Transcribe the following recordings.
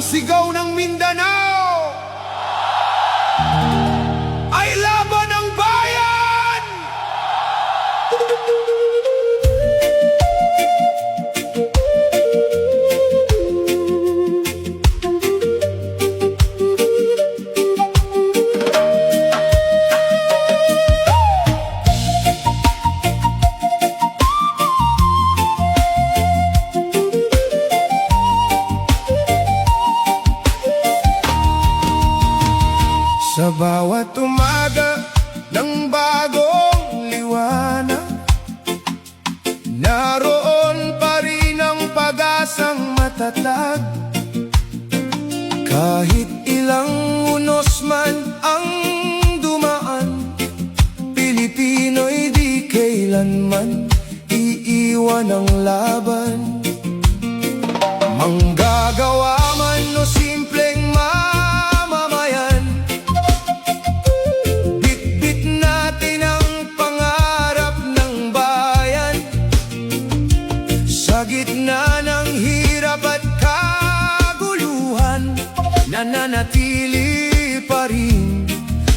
sigaw ng Mindanao ay laban ng bayan! Sa bawat umaga ng bagong liwanag, naroon pa rin ang pag-asang matatag. Kahit ilang unos man ang dumaan, Pilipino'y di kailanman iiwan ang laban. Manggagawa man o simpleng mamamayan, bitbit natin ang pangarap ng bayan. Sa gitna ng hirap at kaguluhan, nananatili pa rin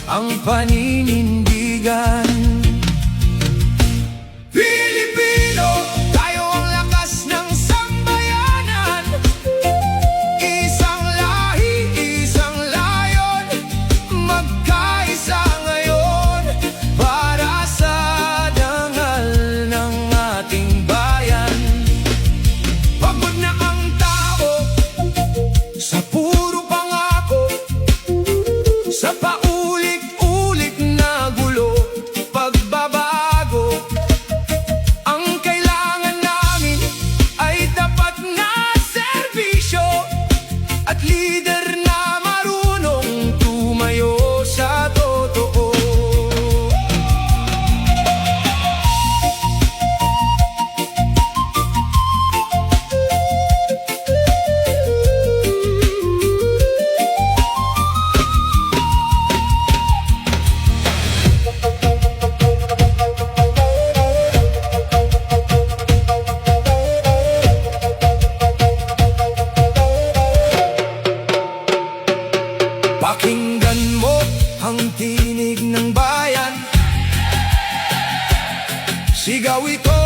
ang paninindigan. Pilipino, tayo ang lakas ng sambayanan. Isang lahi, isang layon, magkaisa ngayon para sa dangal ng ating bayan. Pagod na ang tao sa puro pangako, sa paulit-ulit na gulo, pagbabago. Ang kailangan namin ay tapat na serbisyo at lider na marunong tumayo sa totoo. Pakinggan mo ang tinig ng bayan, sigaw ito